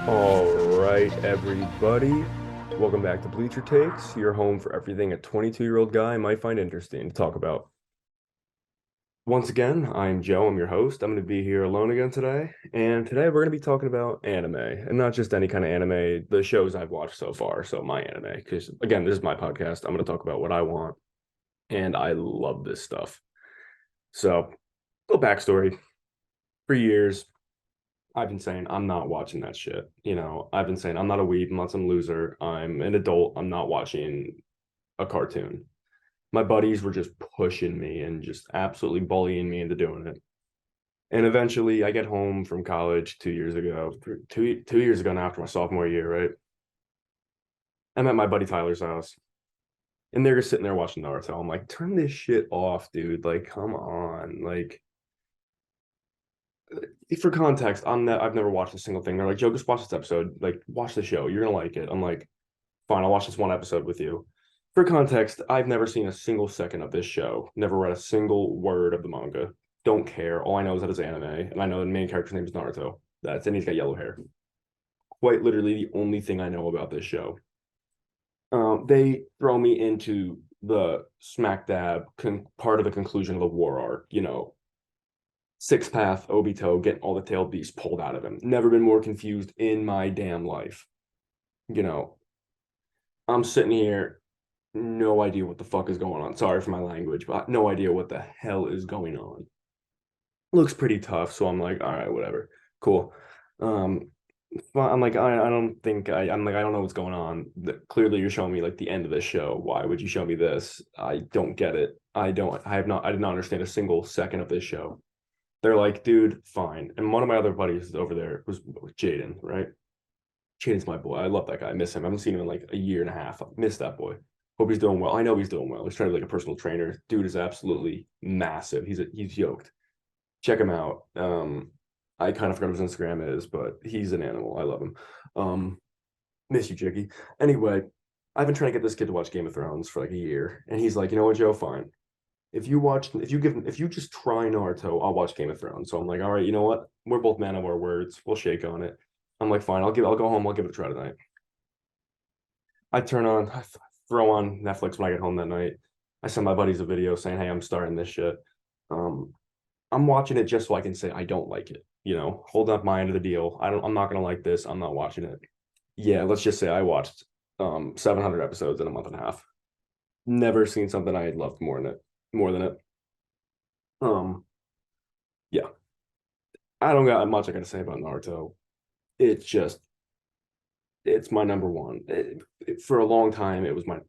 All right, everybody. Welcome back to Bleacher Takes, your home for everything a 22-year-old guy might find interesting to talk about. Once again, I'm Joe. I'm your host. I'm going to be here alone again today. And today we're going to be talking about anime, and not just any kind of anime, the shows I've watched so far. So my anime, because again, this is my podcast. I'm going to talk about what I want, and I love this stuff. So, little backstory. For years, I've been saying I'm not watching that shit. I've been saying I'm not a weeb, I'm not some loser. I'm an adult. I'm not watching a cartoon. My buddies were just pushing me and just absolutely bullying me into doing it. And eventually I get home from college 2 years ago, 2 years ago now after my sophomore year, right? I'm at my buddy Tyler's house and they're just sitting there watching Naruto. I'm like, turn this shit off, dude. Like, come on. Like, for context, I've never watched a single thing. They're like, Joe, just watch this episode. Like, watch the show. You're gonna like it. I'm like, fine, I'll watch this one episode with you. For context, I've never seen a single second of this show. Never read a single word of the manga. Don't care. All I know is that it's anime, and I know the main character's name is Naruto. That's and he's got yellow hair. Quite literally the only thing I know about this show. They throw me into the smack dab part of the conclusion of the war arc. Six Path Obito getting all the tailed beasts pulled out of him. Never been more confused in my damn life. You know, I'm sitting here, no idea what the fuck is going on. Sorry for my language, but no idea what the hell is going on. Looks pretty tough, so I'm like, all right, whatever, cool. Um, but I'm like, I don't think I'm like, I don't know what's going on. Clearly, you're showing me like the end of this show. Why would you show me this? I don't get it. I did not understand a single second of this show. They're like, dude, fine. And one of my other buddies over there was Jaden, right? Jaden's my boy. I love that guy. I miss him. I haven't seen him in like a year and a half. I miss that boy. Hope he's doing well. I know he's doing well. He's trying to be like a personal trainer. Dude is absolutely massive. He's yoked. Check him out. I kind of forgot what his Instagram is, but he's an animal. I love him. Um, Miss you, Chicky. Anyway, I've been trying to get this kid to watch Game of Thrones for like a year, and he's like, you know what, Joe? Fine. If you just try Naruto, I'll watch Game of Thrones. So I'm like, all right, you know what? We're both man of our words. We'll shake on it. I'm like, fine. I'll go home. I'll give it a try tonight. I throw on Netflix when I get home that night. I send my buddies a video saying, hey, I'm starting this shit. Um, I'm watching it just so I can say I don't like it. Hold up my end of the deal. I'm not gonna like this. I'm not watching it. Yeah, let's just say I watched 700 episodes in a month and a half. Never seen something I had loved more than it. Um, yeah. I don't got much I gotta say about Naruto. It's just it's my number one. For a long time, it was my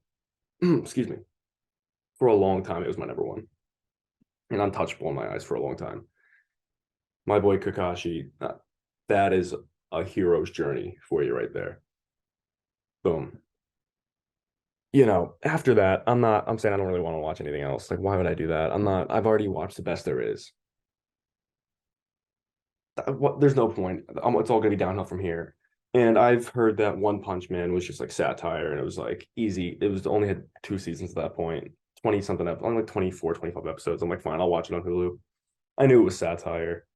excuse me. For a long time, it was my number one and untouchable in my eyes for a long time. My boy Kakashi, that is a hero's journey for you right there. Boom. After that, I'm saying I don't really want to watch anything else. Like, why would I do that? I've already watched the best there is. There's no point. It's all gonna be downhill from here. And I've heard that One Punch Man was just like satire and it was like easy. It was only had two seasons at that point, 20 something up, only like 24, 25 episodes. I'm like, fine, I'll watch it on Hulu. I knew it was satire.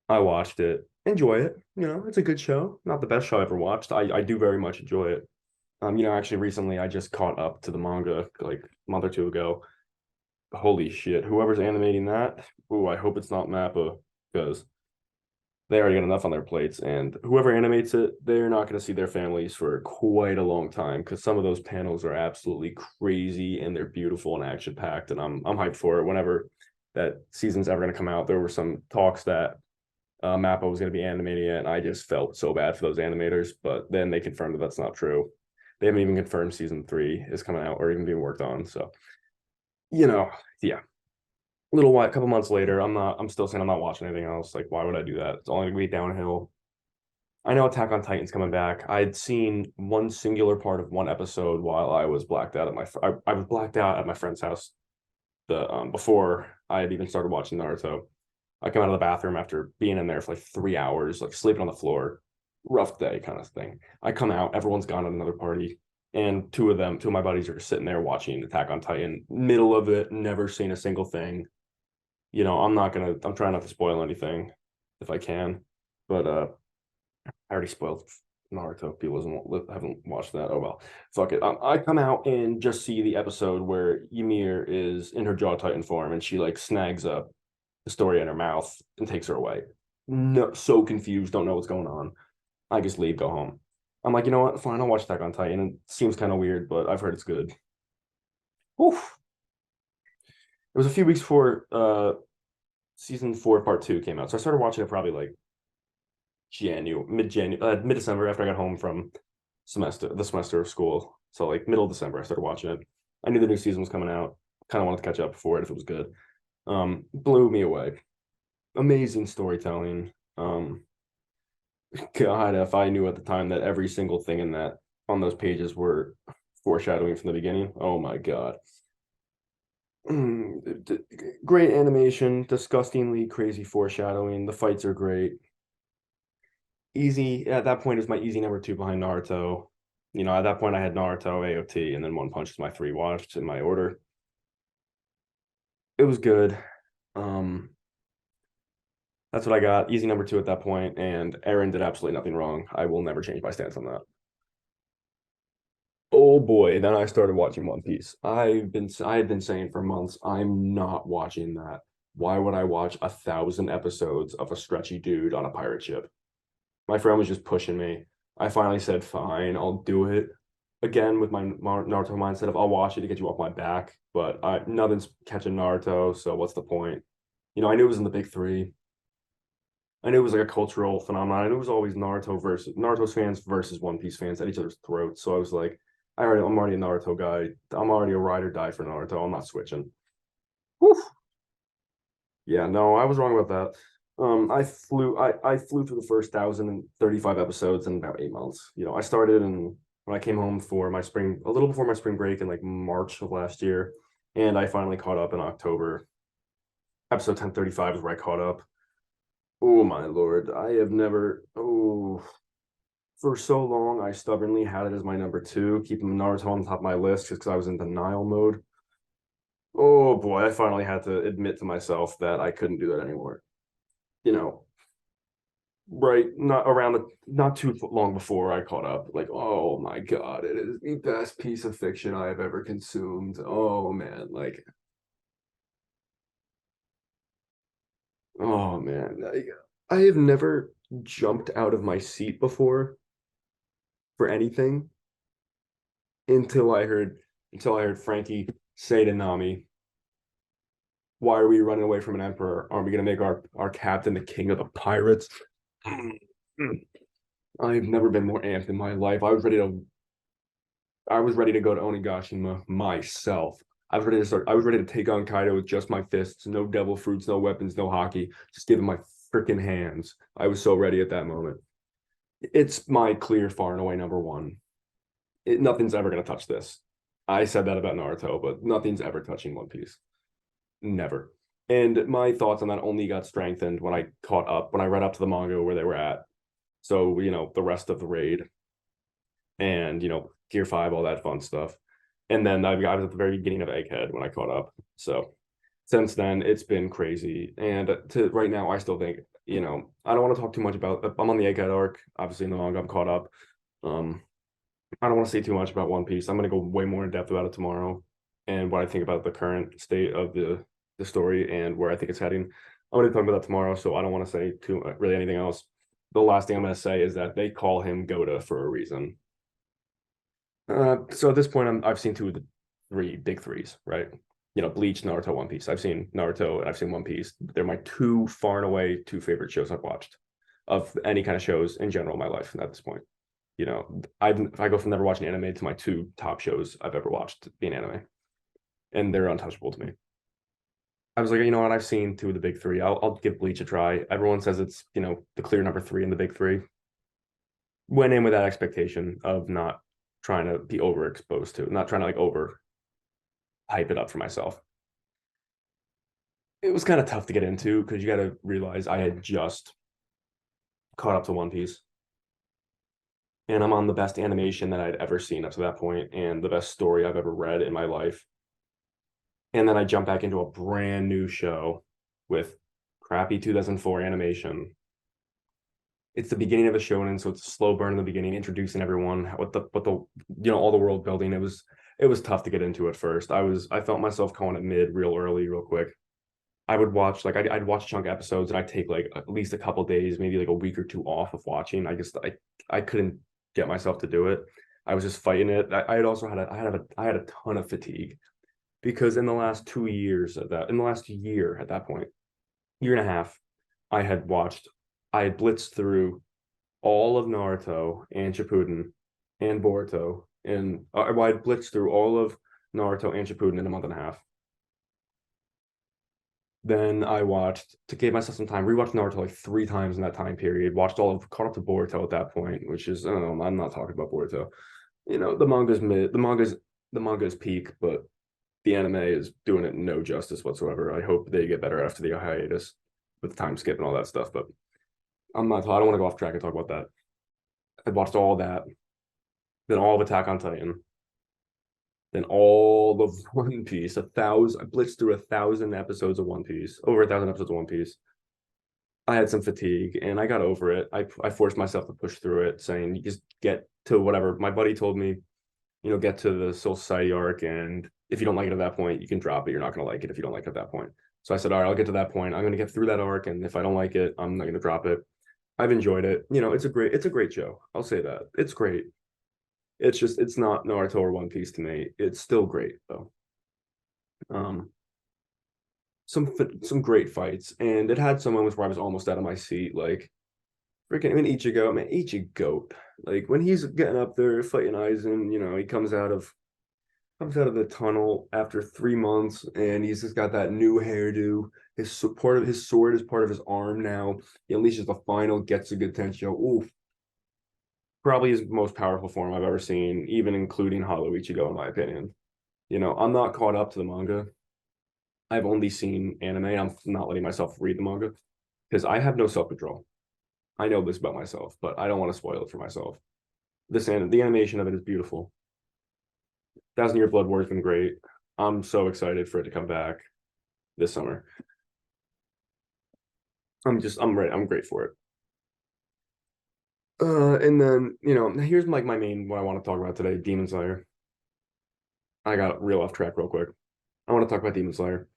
I watched it, enjoy it. It's a good show. Not the best show I ever watched. I do very much enjoy it. Actually recently I just caught up to the manga like a month or two ago. Holy shit, whoever's animating that, ooh, I hope it's not Mappa because they already got enough on their plates. And whoever animates it, they're not going to see their families for quite a long time because some of those panels are absolutely crazy and they're beautiful and action packed. And I'm hyped for it. Whenever that season's ever going to come out, there were some talks that Mappa was going to be animating it, and I just felt so bad for those animators. But then they confirmed that that's not true. They haven't even confirmed season three is coming out or even being worked on. So you know, yeah, little while, a couple months later, I'm still saying I'm not watching anything else. Like, why would I do that? It's only gonna be downhill. I know Attack on Titan's coming back. I'd seen one singular part of one episode while I was blacked out at I was blacked out at my friend's house the before I had even started watching Naruto. I come out of the bathroom after being in there for like 3 hours, like sleeping on the floor, rough day kind of thing. I come out, everyone's gone at another party, and two of my buddies are sitting there watching Attack on Titan, middle of it, never seen a single thing. I'm trying not to spoil anything if I can, but I already spoiled Naruto. People haven't watched that. Oh well, fuck it. I come out and just see the episode where Ymir is in her Jaw Titan form, and she like snags up the story in her mouth and takes her away. No, so confused, don't know what's going on. I just leave, go home. I'm like, you know what? Fine, I'll watch Attack on Titan. It seems kind of weird, but I've heard it's good. Oof. It was a few weeks before season 4, part 2 came out, so I started watching it probably like mid December after I got home from the semester of school. So like middle of December, I started watching it. I knew the new season was coming out. Kind of wanted to catch up before it if it was good. Blew me away. Amazing storytelling. God, if I knew at the time that every single thing in that on those pages were foreshadowing from the beginning. Oh my God. Great animation, disgustingly crazy foreshadowing. The fights are great. Easy at that point is my easy number 2 behind Naruto. At that point I had Naruto, AOT, and then One Punch is my 3 watched in my order. It was good. Um, that's what I got. Easy number 2 at that point, and Aaron did absolutely nothing wrong. I will never change my stance on that. Oh boy, then I started watching One Piece. I had been saying for months, I'm not watching that. Why would I watch 1,000 episodes of a stretchy dude on a pirate ship? My friend was just pushing me. I finally said, fine, I'll do it. Again, with my Naruto mindset of I'll watch it to get you off my back, but nothing's catching Naruto, so what's the point? I knew it was in the big three. I knew it was like a cultural phenomenon. I knew it was always Naruto fans versus One Piece fans at each other's throats. So I was like, I'm already a Naruto guy. I'm already a ride or die for Naruto. I'm not switching. Whew. Yeah, no, I was wrong about that. I flew through the first 1,035 episodes in about 8 months. I started and when I came home for my spring, a little before my spring break in like March of last year, and I finally caught up in October. Episode 1035 is where I caught up. Oh my lord, I have never. Oh, for so long, I stubbornly had it as my number 2, keeping Naruto on top of my list just because I was in denial mode. Oh boy, I finally had to admit to myself that I couldn't do that anymore. You know, right? Not too long before I caught up. Like, oh my God, it is the best piece of fiction I have ever consumed. Oh man, like, oh man, I have never jumped out of my seat before for anything until I heard Frankie say to Nami, "Why are we running away from an emperor? Aren't we going to make our captain the king of the pirates?" I've never been more amped in my life. I was ready to go to Onigashima myself. I was ready to take on Kaido with just my fists, no devil fruits, no weapons, no hockey, just give him my freaking hands. I was so ready at that moment. It's my clear, far and away number 1. Nothing's ever going to touch this. I said that about Naruto, but nothing's ever touching One Piece. Never. And my thoughts on that only got strengthened when I read up to the manga where they were at. So, the rest of the raid and, Gear 5, all that fun stuff. And then I was at the very beginning of Egghead when I caught up. So since then, it's been crazy. And to right now, I still think, I don't want to talk too much about, I'm on the Egghead arc, obviously in the manga, I'm caught up. I don't want to say too much about One Piece. I'm going to go way more in depth about it tomorrow and what I think about the current state of the story and where I think it's heading. I'm going to talk about that tomorrow, so I don't want to say too really anything else. The last thing I'm going to say is that they call him Goda for a reason. So at this point, I've seen 2 of the 3 big threes, right? Bleach, Naruto, One Piece. I've seen Naruto and I've seen One Piece. They're my 2 far and away 2 favorite shows I've watched of any kind of shows in general in my life at this point. I go from never watching anime to my 2 top shows I've ever watched being anime, and they're untouchable to me. I was like, you know what? I've seen 2 of the big 3. I'll give Bleach a try. Everyone says it's the clear number 3 in the big 3. Went in with that expectation of not trying to be overexposed to, not trying to like over hype it up for myself. It was kind of tough to get into because you got to realize I had just caught up to One Piece. And I'm on the best animation that I'd ever seen up to that point and the best story I've ever read in my life. And then I jump back into a brand new show with crappy 2004 animation. it's the beginning of a shonen, so it's a slow burn in the beginning, introducing everyone, what the all the world building. It was tough to get into at first. I felt myself calling it mid real early, real quick. I would watch like I'd watch chunk episodes and I'd take like at least a couple days, maybe like a week or two off of watching. I couldn't get myself to do it. I was just fighting it. I had also had I had a ton of fatigue because in the last 2 years of that, in the last year at that point, year and a half, I had watched, I had blitzed through all of Naruto and Shippuden and Boruto, and well, I blitzed through all of Naruto and Shippuden in a month and a half. Then I watched to give myself some time, rewatched Naruto like 3 times in that time period. Watched all of caught up to Boruto at that point, which is I don't know. I'm not talking about Boruto. The manga's mid. The manga is peak, but the anime is doing it no justice whatsoever. I hope they get better after the hiatus with the time skip and all that stuff. But I'm not. I don't want to go off track and talk about that. I watched all that, then all of Attack on Titan, then all of One Piece. I blitzed through 1,000 episodes of One Piece, over 1,000 episodes of One Piece. I had some fatigue and I got over it. I forced myself to push through it, saying you just get to whatever. My buddy told me, get to the Soul Society arc, and if you don't like it at that point, you can drop it. You're not going to like it if you don't like it at that point. So I said, all right, I'll get to that point. I'm going to get through that arc, and if I don't like it, I'm not going to drop it. I've enjoyed it. It's a great show. I'll say that. It's great. It's not Naruto or One Piece to me. It's still great though. Um, some great fights, and it had some moments where I was almost out of my seat, like freaking I mean Ichigo, man, Ichigo, like when he's getting up there fighting Aizen, he comes out of the tunnel after 3 months, and he's just got that new hairdo. His sword is part of his arm now. He unleashes the final Getsuga Tensho. Oof, probably his most powerful form I've ever seen, even including Hollow Ichigo, in my opinion. I'm not caught up to the manga. I've only seen anime. I'm not letting myself read the manga because I have no self control. I know this about myself, but I don't want to spoil it for myself. The animation of it is beautiful. Thousand Year Blood War has been great. I'm so excited for it to come back this summer. I'm ready. I'm great for it. And then here's like my main what I want to talk about today: Demon Slayer. I got real off track real quick. I want to talk about Demon Slayer.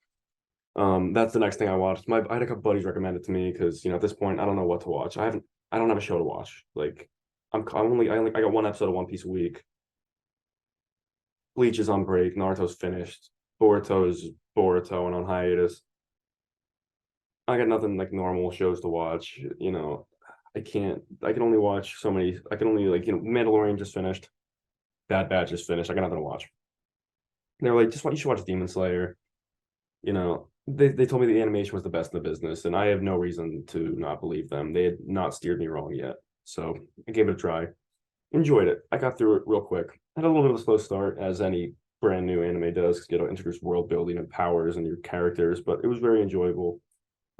That's the next thing I watched. I had a couple buddies recommend it to me because at this point I don't know what to watch. I don't have a show to watch. Like I got one episode of One Piece a week. Bleach is on break. Naruto's finished. Boruto is Boruto and on hiatus. I got nothing like normal shows to watch. I can't. I can only watch so many. I can only Mandalorian just finished. Bad Batch just finished. I got nothing to watch. And they're like, you should watch Demon Slayer. They told me the animation was the best in the business, and I have no reason to not believe them. They had not steered me wrong yet. So I gave it a try. Enjoyed it. I got through it real quick. Had a little bit of a slow start, as any brand new anime does, because you got to introduce world building and powers and your characters, but it was very enjoyable.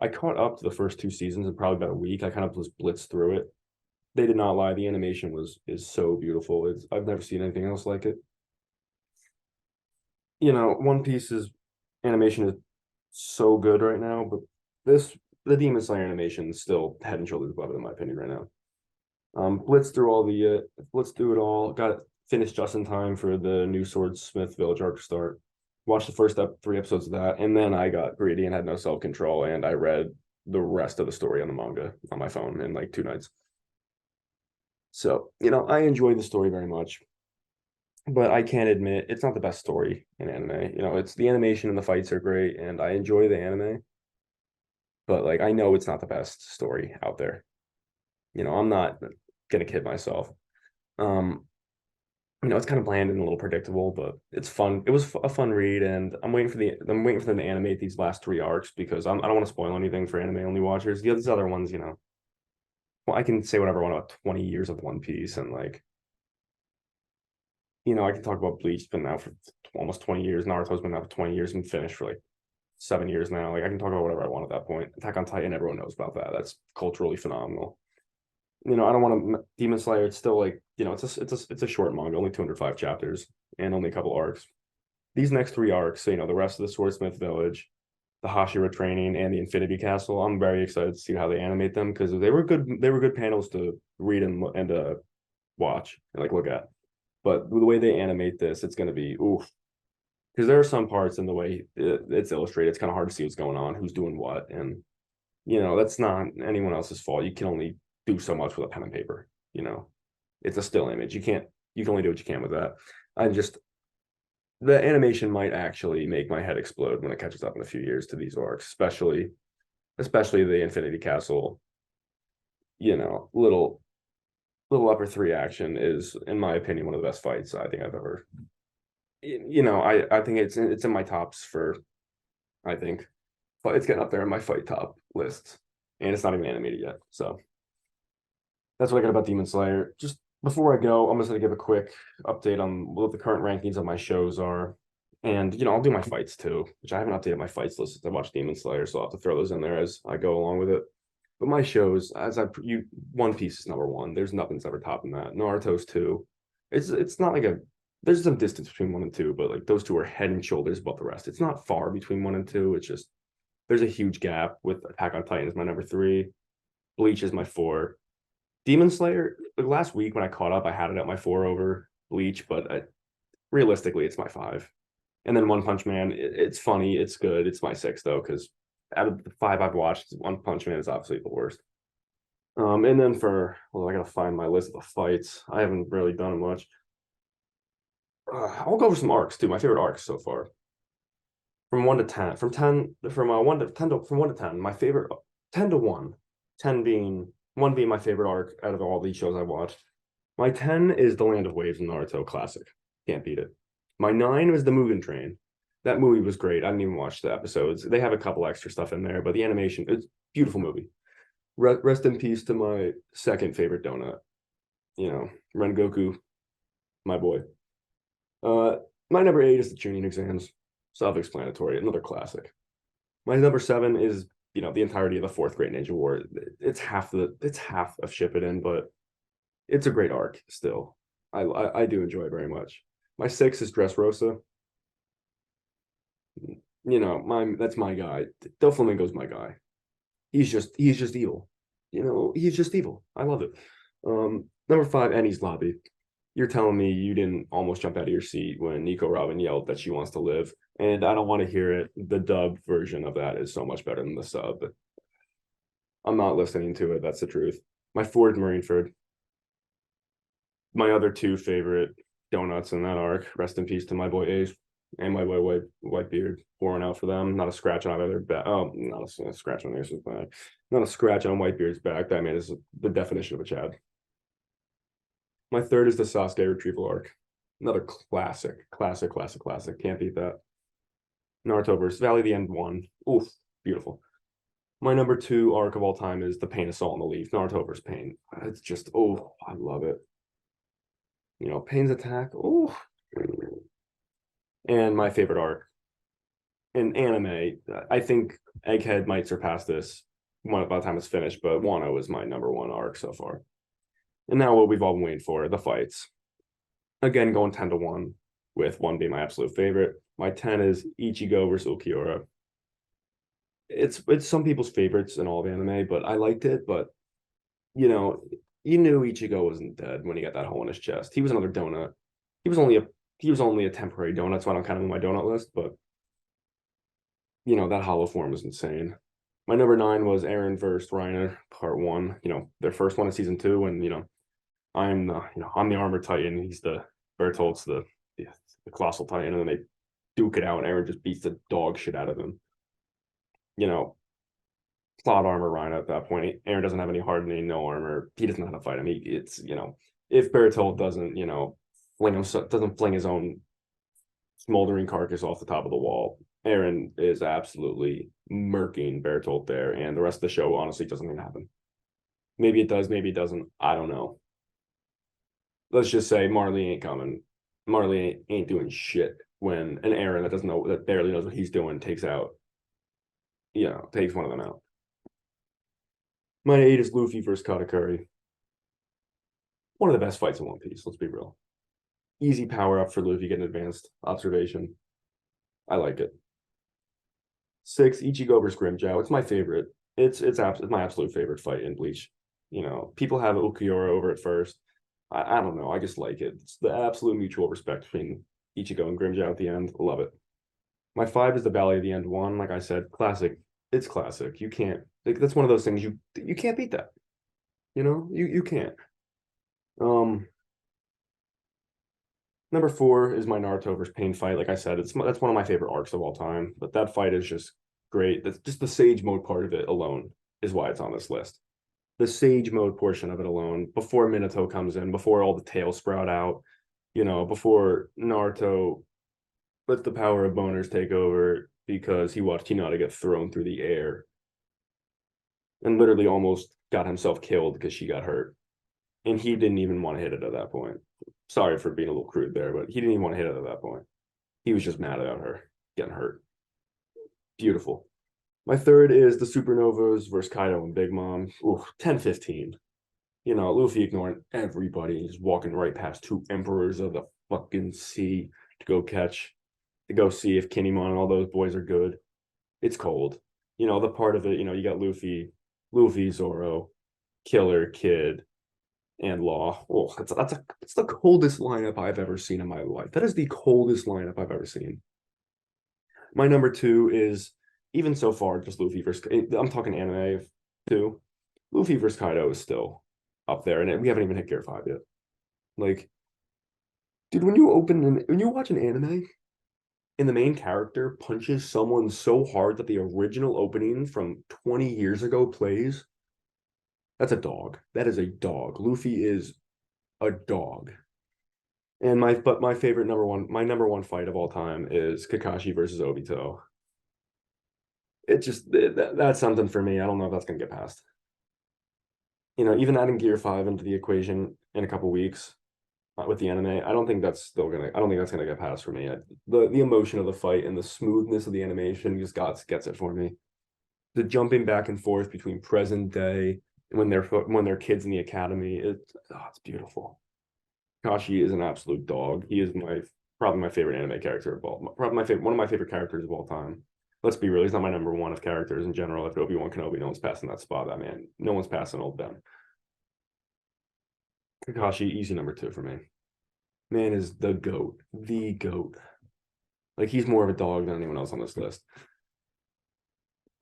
I caught up to the first 2 seasons in probably about a week. I kind of just blitzed through it. They did not lie. The animation is so beautiful. I've never seen anything else like it. One Piece's animation is so good right now, but the Demon Slayer animation is still head and shoulders above it in my opinion right now. Blitzed through it all. Got it finished just in time for the new Swordsmith Village arc to start. Watched the first 3 episodes of that, and then I got greedy and had no self control, and I read the rest of the story on the manga on my phone in like 2 nights. So I enjoy the story very much, but I can't admit it's not the best story in anime. It's the animation and the fights are great, and I enjoy the anime, but like I know it's not the best story out there. I'm not gonna kid myself. Um, it's kind of bland and a little predictable, but it's fun. It was a fun read, and I'm waiting for them to animate these last 3 arcs because I don't want to spoil anything for anime only watchers. These other ones, well, I can say whatever I want about 20 years of One Piece, and like, I can talk about Bleach. It's been out for almost 20 years. Naruto's been out for 20 years and finished for like 7 years now. Like, I can talk about whatever I want at that point. Attack on Titan, everyone knows about that. That's culturally phenomenal. I don't want to Demon Slayer. It's still like it's a short manga, only 205 chapters and only a couple arcs. These next 3 arcs, the rest of the Swordsmith Village, the Hashira training and the Infinity Castle. I'm very excited to see how they animate them because they were good panels to read and watch and like look at. But the way they animate this, it's going to be oof. Because there are some parts in the way it's illustrated, it's kind of hard to see what's going on, who's doing what, and that's not anyone else's fault. You can only do so much with a pen and paper. It's a still image. You can only do what you can with that. I just the animation might actually make my head explode when it catches up in a few years to these arcs, especially the Infinity Castle. Little upper three action is, in my opinion, one of the best fights I think I've ever. I think it's in my tops for, I think, but it's getting up there in my fight top lists, and it's not even animated yet. So that's what I got about Demon Slayer. Just before I go, I'm just gonna give a quick update on what the current rankings of my shows are. And I'll do my fights too, which I haven't updated my fights list since I watched Demon Slayer, so I'll have to throw those in there as I go along with it. But my shows, One Piece is number one. There's nothing's ever topping that. Naruto's two. It's not like there's some distance between one and two, but like those two are head and shoulders above the rest. It's not far between one and two. It's just there's a huge gap with Attack on Titan is my number three. Bleach is my four. Demon Slayer, like last week when I caught up, I had it at my four over Bleach, but realistically, it's my five. And then One Punch Man, it's funny, it's good. It's my six though, because out of the five I've watched, One Punch Man is obviously the worst. And then I gotta find my list of the fights. I haven't really done much. I'll go over some arcs too. My favorite arcs so far, from 1 to 10, from 1 to 10 from 1 to 10. My favorite 10 to 1, 1 being my favorite arc out of all these shows I watched. My 10 is the Land of Waves in Naruto classic. Can't beat it. My 9 was the Mugen Train. That movie was great. I didn't even watch the episodes. They have a couple extra stuff in there, but the animation, it's a beautiful movie. Rest in peace to my second favorite donut. Rengoku, my boy. My number 8 is the Chunin exams. Self-explanatory, another classic. My number 7 is the entirety of the Fourth Great Ninja War. It's half of Shippuden, but it's a great arc still. I do enjoy it very much. My 6 is Dressrosa. That's my guy. Doflamingo's my guy. He's just evil. He's just evil. I love it. Number 5, Enies Lobby. You're telling me you didn't almost jump out of your seat when Nico Robin yelled that she wants to live, and I don't want to hear it. The dub version of that is so much better than the sub. I'm not listening to it. That's the truth. My 4 is Marineford. My other 2 favorite donuts in that arc. Rest in peace to my boy Ace and my boy Whitebeard. Pouring out for them. Not a scratch on either back. Oh, not a scratch on Ace's back. Not a scratch on Whitebeard's back. That man is the definition of a Chad. My 3rd is the Sasuke retrieval arc. Another classic. Can't beat that. Naruto versus Valley of the End 1. Oof, beautiful. My number 2 arc of all time is the Pain Assault on the Leaf. Naruto versus Pain. It's just, I love it. Pain's attack. Oh. And my favorite arc in anime, I think Egghead might surpass this by the time it's finished, but Wano is my number 1 arc so far. And now what we've all been waiting for, the fights. Again, going 10 to 1, with 1 being my absolute favorite. My 10 is Ichigo versus Ulquiorra. It's some people's favorites in all of anime, but I liked it. But you knew Ichigo wasn't dead when he got that hole in his chest. He was another donut. He was only a temporary donut, so I don't count him on my donut list. But that hollow form was insane. My number 9 was Eren versus Reiner, part 1. Their first one in season 2, and I'm the armored titan. He's the Bertolt's the colossal titan, and then they duke it out, and Eren just beats the dog shit out of him. Plot armor Reiner at that point. Eren doesn't have any hardening, no armor. He doesn't know how to fight him. If Bertolt doesn't fling his own smoldering carcass off the top of the wall, Eren is absolutely murking Bertolt there, and the rest of the show honestly doesn't even happen. Maybe it does, maybe it doesn't. I don't know. Let's just say Marley ain't coming. Marley ain't doing shit when an Eren that barely knows what he's doing takes one of them out. My 8 is Luffy versus Katakuri. One of the best fights in One Piece, let's be real. Easy power up for Luffy getting advanced observation. I like it. 6, Ichigo versus Grimmjow. It's my favorite. It's my absolute favorite fight in Bleach. You know, people have Ukiura over at first. I don't know. I just like it. It's the absolute mutual respect between Ichigo and Grimmjow at the end. Love it. My 5 is the Valley of the End 1. Like I said, classic. It's classic. You can't like that's one of those things you can't beat that. You know, you can't. Um, Number 4 is my Naruto versus Pain fight. Like I said, that's one of my favorite arcs of all time. But that fight is just great. That's just the Sage Mode part of it alone is why it's on this list. The Sage Mode portion of it alone, before Minato comes in, before all the tails sprout out, you know, before Naruto lets the power of boners take over because he watched Hinata get thrown through the air and literally almost got himself killed because she got hurt. And he didn't even want to hit it at that point. Sorry for being a little crude there, but he didn't even want to hit it at that point. He was just mad about her getting hurt. Beautiful. My 3rd is the Supernovas versus Kaido and Big Mom. Ooh, 10-15. You know, Luffy ignoring everybody, just walking right past 2 emperors of the fucking sea to go see if Kinemon and all those boys are good. It's cold. You know, the part of it, you know, you got Luffy, Zoro, Killer, Kid, and Law. Oh, it's the coldest lineup I've ever seen in my life. That is the coldest lineup I've ever seen. My number 2 is even so far just Luffy versus. I'm talking anime too. Luffy versus Kaido is still up there, and we haven't even hit Gear 5 yet. Like, dude, when you watch an anime and the main character punches someone so hard that the original opening from 20 years ago plays, that's a dog. That is a dog. Luffy is a dog. And my favorite number one fight of all time is Kakashi versus Obito. It just that's something for me. I don't know if that's gonna get past. You know, even adding Gear 5 into the equation in a couple weeks with the anime, I don't think that's gonna get past for me. The emotion of the fight and the smoothness of the animation just gets it for me. The jumping back and forth between present day and when they're kids in the academy, it's beautiful. Kashi is an absolute dog. He is probably my favorite anime character of all. Probably one of my favorite characters of all time. Let's be real, he's not my number 1 of characters in general. After Obi-Wan Kenobi, no one's passing that spot. That man, no one's passing old Ben. Kakashi, easy number 2 for me. Man is the GOAT. The GOAT. Like, he's more of a dog than anyone else on this list.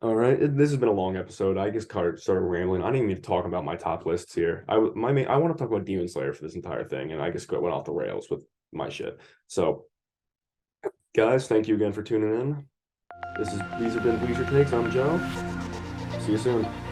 All right, this has been a long episode. I just started rambling. I didn't even need to talk about my top lists here. I want to talk about Demon Slayer for this entire thing, and I just went off the rails with my shit. So, guys, thank you again for tuning in. These have been Bleacher Takes. I'm Joe. See you soon.